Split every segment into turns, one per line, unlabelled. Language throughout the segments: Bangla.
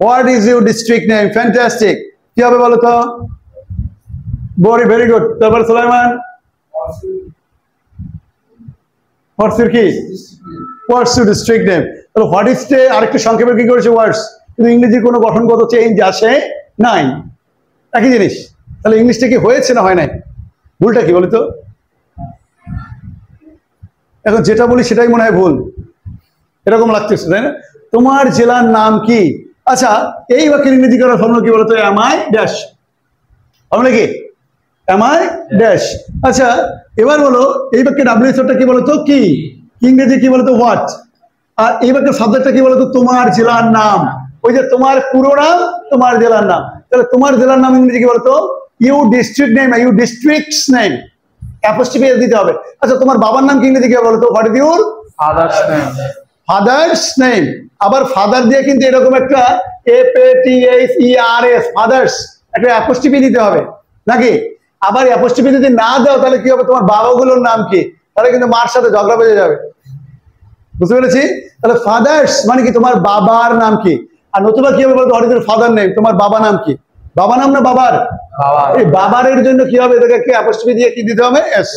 What is your district name? Fantastic. কি হবে বলো তো? Very good. তারপর সুলাইমান, what's your কি? What's your district name? তাহলে what is তে আরেকটু সংক্ষেপে কি করেছে words, কিন্তু ইংরেজির কোনো গঠনগত চেঞ্জ আসে নাই, একই জিনিস। তাহলে ইংলিশটা কি হয়েছে না হয় নাই? ভুলটা কি বলি তো? এখন যেটা বলি সেটাই মনে হয় ভুল, এরকম লাগতেছে, তাই না? তোমার জেলার নাম কি? আচ্ছা, এই বাক্যের ইংরেজি করার ফর্মুলা কি বলতো? am I ড্যাশ, হবে নাকি? am I dash. আচ্ছা, এবার বলো এই বাক্যের ডাব্লিউএসটা কি বলতো? কি। ইংরেজি কি বলতো? হোয়াট। আর এই বাক্যের সাবজেক্টটা কি বলতো? তোমার জেলার নাম। ওই যে তোমার পুরো নাম, তোমার জেলার নাম। তাহলে তোমার জেলার নাম ইংরেজি কি বলতো? You district name, you districts name, apostrophe S দিতে হবে। আচ্ছা, তোমার বাবার নাম কি ইংরেজি কি বলতো? What is your
father's name.
Father's name. আবার ফাদার দিয়ে কিন্তু এরকম একটা FATHERS, ফাদার্স, একটা অ্যাপোস্ট্রফি দিতে হবে নাকি? আবার অ্যাপোস্ট্রফি যদি না দাও তাহলে কি হবে? তোমার বাবাগুলোর নাম কি? তাহলে কিন্তু মার সাথে ঝগড়া বেজে যাবে, বুঝতে পেরেছি? তাহলে ফাদার্স মানে কি? তোমার বাবার নাম কি? আর নতুবা কি হবে বলতো? What is your father name, তোমার বাবা নাম কি? বাবা নাম না বাবার? এই বাবারের জন্য কি হবে? এটাকে অ্যাপোস্ট্রফি দিয়ে কি দিতে হবে? S.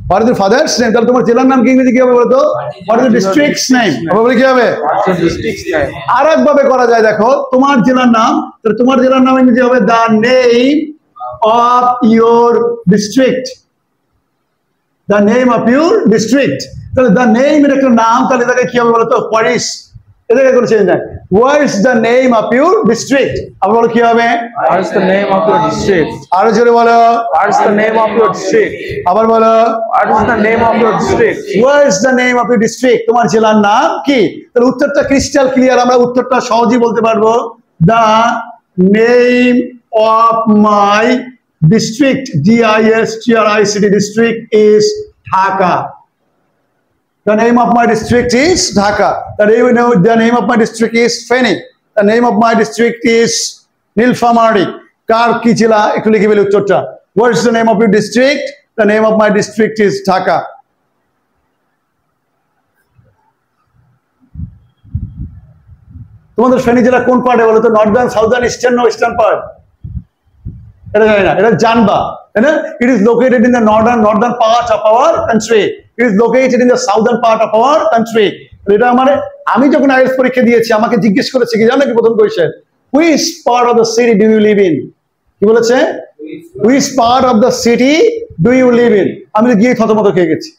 What is your father's name. তাহলে তোমার জেলার নাম কি ইংরেজি কি হবে বলতো? What is your districts name, হবে কি হবে? আর একভাবে করা যায়, দেখো, তোমার জেলার নাম, তাহলে তোমার জেলার নাম ইংরেজি হবে the name of your district, the name of your district. তাহলে দ্য নেম এর একটা নাম, তাহলে এটাকে কি হবে বলতো? হোয়াট ইজ, এটাকে কোনো চেঞ্জ নাই। What is the name of your district, আবার বলো কি হবে?
What is the name of your district.
আরো জোরে বলো।
What is the name of your district.
আবার বলো।
What is the name of your district.
What is the name of your district, তোমার জেলার নাম কি? তাহলে উত্তরটা ক্রিস্টাল ক্লিয়ার, আমরা উত্তরটা সহজেই বলতে পারবো। The name of my district, DISTRICT, district is Dhaka. The name of my district is Dhaka. The name of my district is Feni. The name of my district is Nilphamari. কার কি জেলা একটু লিখে ফেলে উত্তরটা। What is the name of your district? The name of my district is Dhaka. তোমাদের ফেনী জেলা কোন পার্টে বলো তো? নর্দার্ন, সাউদার্ন, ইস্টার্ন না ওয়েস্টার্ন পার্ট? এটা জানি না, এটা জানবা, তাই না? It is located in the northern part of our country. It is located in the southern part of our country. এটা মানে আমি যখন আইএলটিএস পরীক্ষা দিয়েছি আমাকে জিজ্ঞেস করেছে কি জানো কি প্রথম question? Which part of the city do you live in? কি বলেছে? Which part of the city do you live in? আমি গিয়ে থতমত খেয়ে গেছি,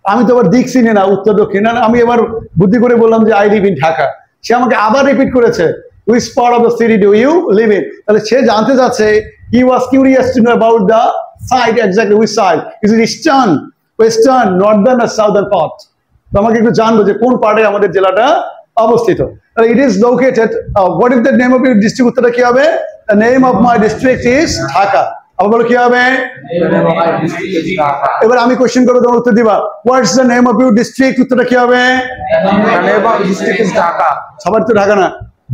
আমি তো আবার দিক চিনি না, উত্তর দক্ষিণ না। আমি এবার বুদ্ধি করে বললাম যে আই লিভ ইন ঢাকা। সে আমাকে আবার রিপিট করেছে, which part of the city do you live in? তাহলে সে জানতে চাচ্ছে, he was curious to know about the side, exactly which side. Is it eastern, western, northern or southern part? তো আমাকে একটু জানবো যে কোন পার্টে আমাদের জেলাটা অবস্থিত। তাহলে it is located, what is the name of your district? উত্তরটা কি হবে? The name of my district is Dhaka. আবার বলো কি হবে? এবার আমি কোশ্চেন করবো, তোমার উত্তর দিবা। What is the name of your district? উত্তরটা কি হবে?
The name of district is Dhaka.
সবার তো ঢাকা না,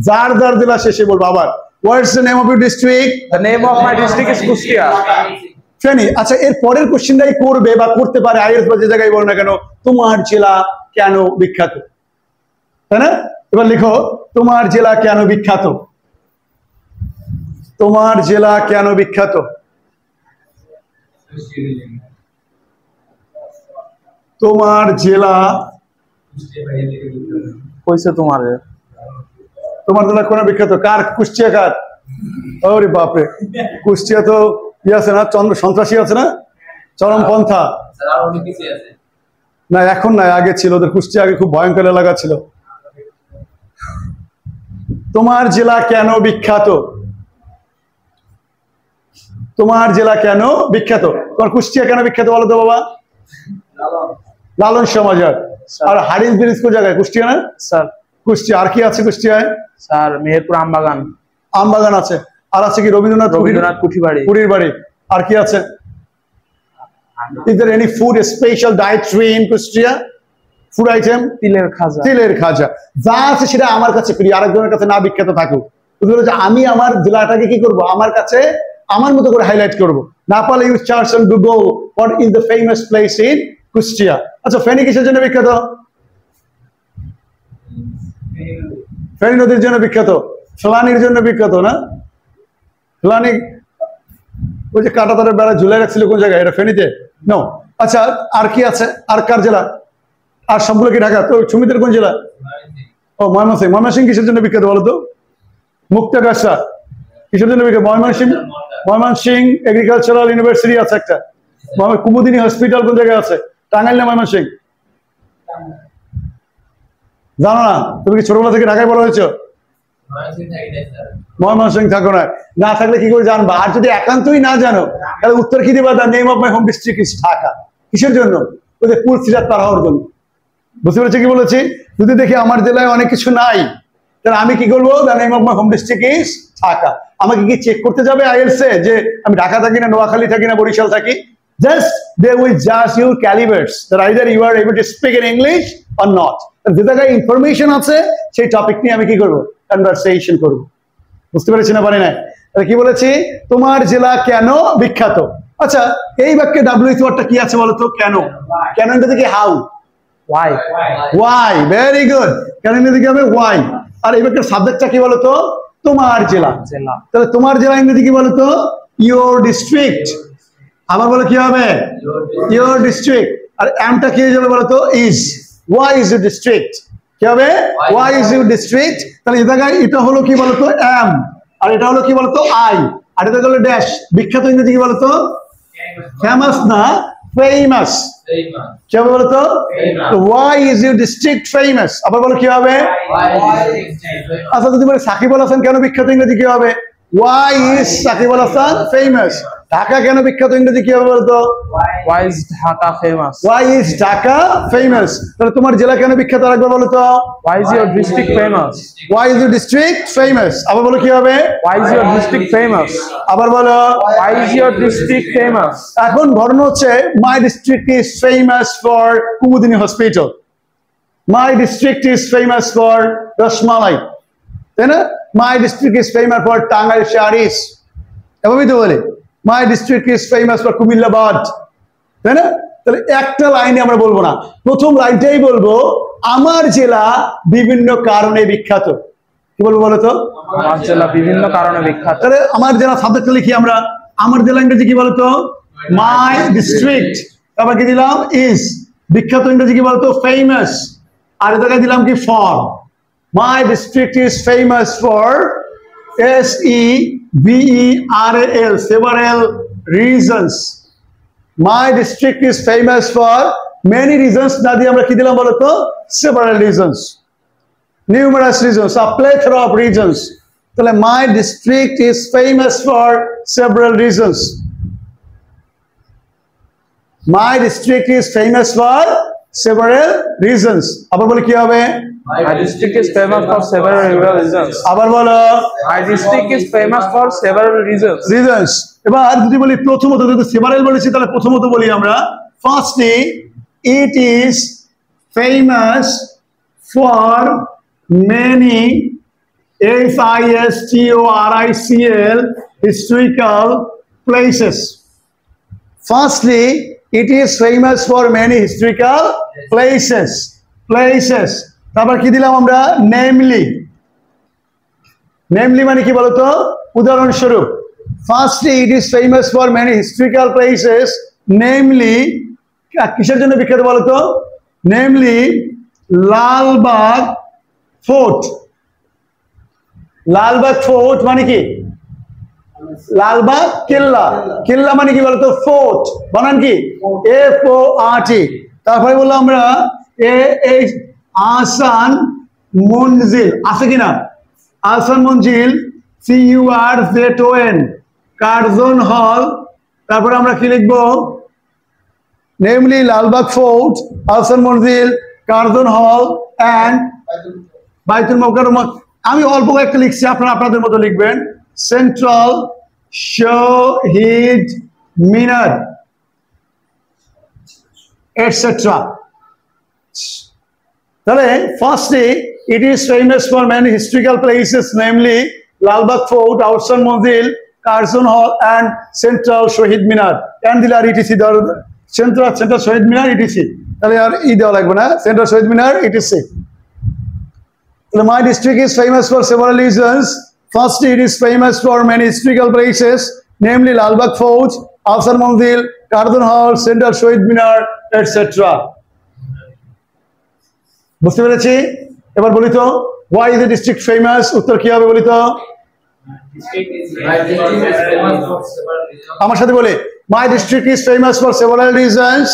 যার যার জেলা শেষে বলবো আবার। What is the name of your district?
The name of my district is Kustia.
Feni. আচ্ছা, এর পরের কোশ্চেনটাই করবে বা করতে পারে আইএলটিএস বা যে জায়গায় বলো না কেন, তোমার জেলা কেন বিখ্যাত, তাই না? এবার লিখো, তোমার জেলা কেন বিখ্যাত? তোমার জেলা কেন বিখ্যাত? তোমার জেলা
কইছে তোমার
জেলা কোন বিখ্যাত? কার? কুষ্টিয়া। কার? ওরে বাপরে, কুষ্টিয়া তো আছে না, সন্ত্রাসী আছে না, চরমপন্থা না, এখন নাই, আগে ছিল। ওদের কুষ্টিয়া আগে খুব ভয়ঙ্কর এলাকা ছিল। তোমার জেলা কেন বিখ্যাত? তোমার জেলা কেন বিখ্যাত? তোমার কুষ্টিয়া কেন বিখ্যাত বলো তো বাবা? লালন সমাজার। আর হারিস ব্রিজ কোন জায়গায়? কুষ্টিয়া না
স্যার?
কুষ্টিয়া। আর কি আছে কুষ্টিয়ায়?
স্যার মেহেরপুর আমবাগান।
আমবাগান আছে। আর আছে কি? রবীন্দ্রনাথ কুঠিবাড়ি। বাড়ি। আর কি আছে? Is there any food special dietary in Kustia? Food item?
তিলের খাজা।
তিলের খাজা যা আছে সেটা আমার কাছে প্রিয়, আরেকজনের কাছে না বিখ্যাত থাকুক। আমি আমার জেলাটাকে কি করব? আমার কাছে আমার মতো করে হাইলাইট করব। না পারলে you search on Google what is the famous place in Kustia. আচ্ছা, ফেনী কিসের জন্য বিখ্যাত? ফেনী নদীর জন্য বিখ্যাত। ফ্লানির জন্য বিখ্যাত না? ফ্লানি ওই যে কাটা তারের বেড়া ঝুলে রাখছিল কোন জায়গায়, এটা ফেনীতে? নো। আচ্ছা, আর কি আছে? আর কার জেলা? আর সবগুলো কি ঢাকা? তো সুমিতের কোন জেলা? ও ময়মনসিংহ। ময়মনসিংহ কিসের জন্য বিখ্যাত বলো তো? মুক্তাগাছা কিসের জন্য বিখ্যাত? ময়মনসিংহ এগ্রিকালচারাল ইউনিভার্সিটি আছে একটা। কুমুদিনী হসপিটাল কোন জায়গায় আছে? টাঙ্গাইল না ময়মনসিংহ? জানো না? তুমি কি ছোটবেলা থেকে ঢাকায় বড় হয়েছো? ময়মনসিংহ থাকো না, না থাকলে কি করে জানবা? আর যদি একান্তই না জানো তাহলে উত্তর কি দিবা? The name of my home district is Dhaka. কিসের জন্য? ওই যে পুল সিরাত পার হওয়ার জন্য। বুঝতে পেরেছি কি বলেছি? যদি দেখি আমার জেলায় অনেক কিছু নাই, তাহলে আমি কি করবো? The name of my home district is Dhaka. আমাকে কি চেক করতে যাবে IELTS এ যে আমি ঢাকা থাকি না নোয়াখালী থাকি না বরিশাল থাকি? Just they will judge your calibers that either you are able to speak in English or not. যে জায়গায় ইনফরমেশন আছে সেই টপিক নিয়ে আমি কি করবো? কনভারসেশন করবো। বুঝতে পেরেছি না? পারি না? তাহলে কি বলেছি? তোমার জেলা কেন বিখ্যাত? আচ্ছা, এই বাক্যে WH ওয়ার্ডটা কি আছে বলতো? কেন। কেন ইংরেজি কি? How.
Why?
Why? Very good. কেন ইংরেজি কি হবে? Why. আর এই বাক্যের সাবজেক্টটা কি বলতো? তোমার জেলা। তাহলে তোমার জেলা ইংরেজি কি বলতো? Your district. আবার বলে কি হবে? Your district. আর আমটা কি হয়ে যাবে বলতো? Is. Why is your district? কি হবে? Why is your district? তাহলে এই জায়গায় এটা হলো কি বলতো? Am. আর এটা হলো কি বলতো? I. আর এটা হলো ড্যাশ। বিখ্যাত ইংরেজি কি বলতো? ফেমাস না, ফেমাস। কি হবে বলতো? Why is your district famous? আবার বলো কি হবে? আচ্ছা, যদি বলে সাকিব আল হাসান কেন বিখ্যাত ইংরেজি কি হবে? Why is Shakib Al Hasan famous? Dhaka কেন বিখ্যাত ইংরেজি কি হবে বলতো?
Why is Dhaka famous?
Why is Dhaka famous? তাহলে তোমার জেলা কেন বিখ্যাত আরেকবার বলো তো?
Why is your district famous?
Why is your district famous? আবার বলো কি হবে?
Why is your district famous?
আবার বলো।
Why is your district famous?
এখন বর্ণ হচ্ছে my district is famous for Kumudini hospital. My district is famous for rasmalai, তাই না? My district is famous for Tangail saris. এভাবেই তো বলে My district is famous for কুমিল্লাবাদ, তাই না? তাহলে একটা লাইনে আমরা বলবো না, প্রথম লাইনটাই বলবো আমার জেলা বিভিন্ন কারণে বিখ্যাত। কি বলবো বলো তো?
আমার জেলা বিভিন্ন কারণে বিখ্যাত।
তাহলে আমার জেলা সাবজেক্টটা লিখি আমরা। আমার জেলা ইংরেজি কি বলতো? My district. তারপর কি দিলাম? ইজ। বিখ্যাত ইংরেজি কি বলতো? ফেমাস। আর এ জায়গায় দিলাম কি? For. My district is famous for SEVERAL, several reasons. My district is famous for many reasons. না দিয়ে আমরা কি দিলাম বলো তো? Several reasons, numerous reasons, a plethora of reasons. তাহলে my district is famous for several reasons. My district is famous for several reasons. আবার বলে কি হবে?
My district is famous for several reasons.
আবার বলো।
My district is famous for several reasons.
Reasons. এবার যদি বলি প্রথমত, যদি সেভারেল বলেছি তাহলে প্রথমত বলি আমরা firstly it is famous for many HISTORICAL historical places. Firstly, it is famous for many historical places. Places. তারপর কি দিলাম আমরা? Namely. Namely মানে কি বলতো? উদাহরণস্বরূপ। Firstly, it is famous for many historical places. Namely, কিসের জন্য বিখ্যাত বলতো? Namely, Lalbagh fort. Lalbagh fort মানে কি? লালবাগ কেল্লা। কেল্লা মানে কি বলতো? ফোর্ট। বানান কি? FORT। তারপরে বললাম আমরা আহসান মঞ্জিল। আছে কিনা? আহসান মঞ্জিল, CURZON, কার্জন হল। তারপরে আমরা কি লিখবো? Namely Lalbagh fort, Ahsan Manzil, Curzon হল অ্যান্ড বাইতুল মোকাররম। আমি অল্প একটা লিখছি, আপনারা আপনাদের মতো লিখবেন। Central Shaheed Minar etcetera. তাহলে firstly it is famous for many historical places, namely Lalbagh fort, Ahsan Manzil, Curzon hall and central Shaheed Minar. and দিলে আর ETC দেওয়ার, সেন্ট্রাল শহীদ মিনার ETC, তাহলে আর দেওয়া লাগবে না, central Shaheed Minar ETC। My district is famous for several reasons. Firstly, it is famous for many historical places, namely Lalbagh Fort, Afsar Mandir, Cardon Hall, Central Shohid Minar, etc. বুঝতে পেরেছি? এবার বলি তো, why is the district famous? উত্তর কি হবে বলি তো? আমার সাথে বলে, my district is famous for several reasons.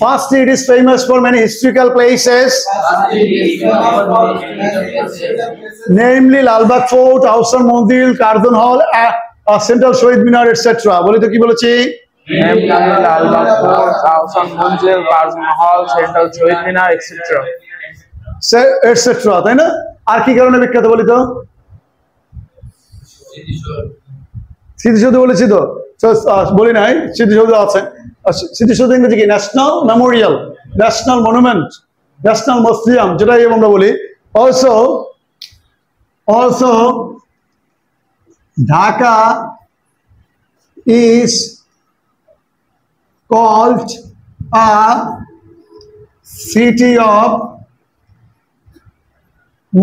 Firstly, it is famous for many historical places, namely Lalbagh Fort, Afsar Mandir, Cardon Hall, Central Shohid Minar, etc. বলি তো কি বলেছি?
Lalbagh Fort, Afsar Mandir, Cardon Hall, Central Shohid Minar, etc.
etc. তাই না? আর কি কারণে বিখ্যাত বলি তো? স্মৃতিসৌধ বলেছি তো, বলি নাই স্মৃতিসৌধ আছে। স্মৃতিসৌধ ইংরেজি কি? National Memorial, national monument, national museum, যেটাই আমরা বলি। Also Dhaka is called a city of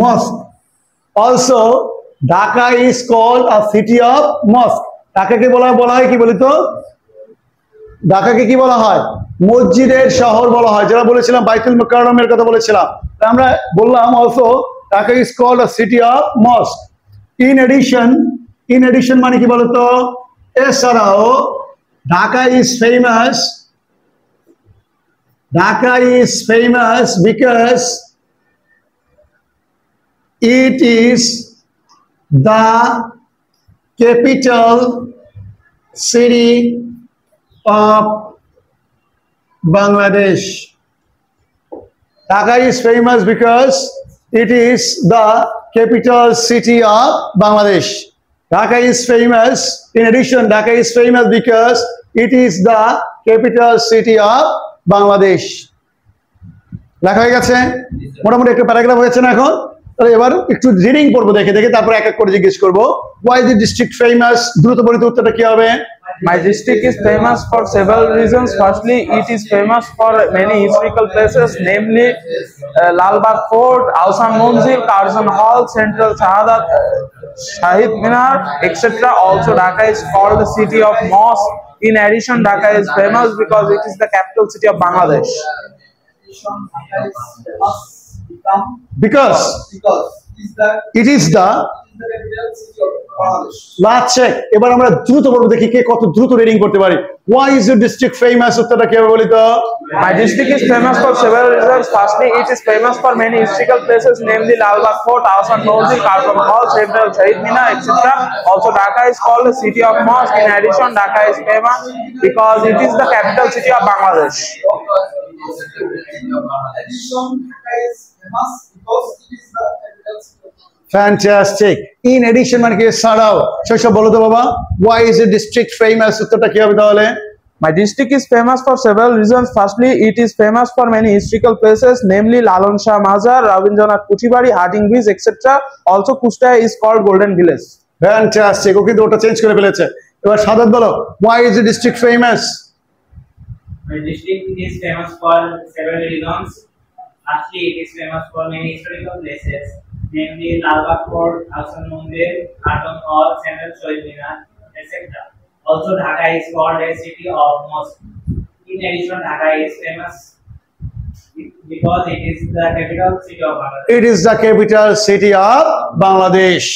mosque. Also, Dhaka is called a city of mosque. ঢাকাকে বলা হয় কি বলি তো? ঢাকাকে কি বলা হয়? মসজিদের শহর বলা হয়। যারা বলেছিলাম বাইতুল মুকাররমের কথা বলেছিলাম, আমরা বললাম also Dhaka is called a city of mosque. In addition মানে কি বলতো? এছাড়াও Dhaka is famous because it is the capital city of Bangladesh. Dhaka is famous because it is the capital city of Bangladesh. Dhaka is famous. In addition, Dhaka is famous because it is the capital city of Bangladesh. লেখা হয়ে গেছে? মোটামুটি একটা প্যারাগ্রাফ হয়েছে না এখন? তাহলে এবার একটু রিডিং পড়বো, দেখে তারপর এক এক করে জিজ্ঞেস করবো। Why is the district famous? দ্রুত বলিতে উত্তরটা কি হবে?
My district is famous for several reasons. Firstly, it is famous for many historical places, namely Lalbagh Fort, Afsar Mandir, Cardon Hall, Central Shahid Minar, etc. Also, Dhaka is called the city of mosque. In addition, Dhaka is famous because it is the capital city of Bangladesh.
Because it is the last check. এবার আমরা দ্রুত পড়বো, দেখি কে কত দ্রুত রিডিং করতে পারি। Why is your district famous? উত্তরটা কি হবে বলি তো?
My district is famous for several reasons. Firstly, it is famous for many historical places, namely Lalbagh Fort, Afsar Mandir, Cardon Hall, Central Shahid Minar, etc. Also, Dhaka is called the city of mosque. In addition, Dhaka is famous because it is the capital city of Bangladesh.
Fantastic. In addition মানে কি? ছাড়াও। সেসব বলো তো বাবা। Why is the district famous? উত্তরটা কি হবে তাহলে?
My district is famous for several reasons. Firstly, it is famous for many historical places, namely Lalon Shah Mazar, Rabindranath Kuchibari, Harding Bridge, etc. Also, Kushtia is called Golden Village.
Fantastic. ওকে, তো ওটা চেঞ্জ করে ফেলেছে। এবার সাদাত বলো। Why is the district famous?
My district is famous for several reasons. Firstly, it is famous for many historical places, namely Lalbagh Fort, Afsar Mandir, Cardon Hall, Central Shohid Minar, etc. Also, Dhaka is called a city of mosque. In addition, Dhaka is famous because it is the capital city of Bangladesh.
It is the capital city of Bangladesh.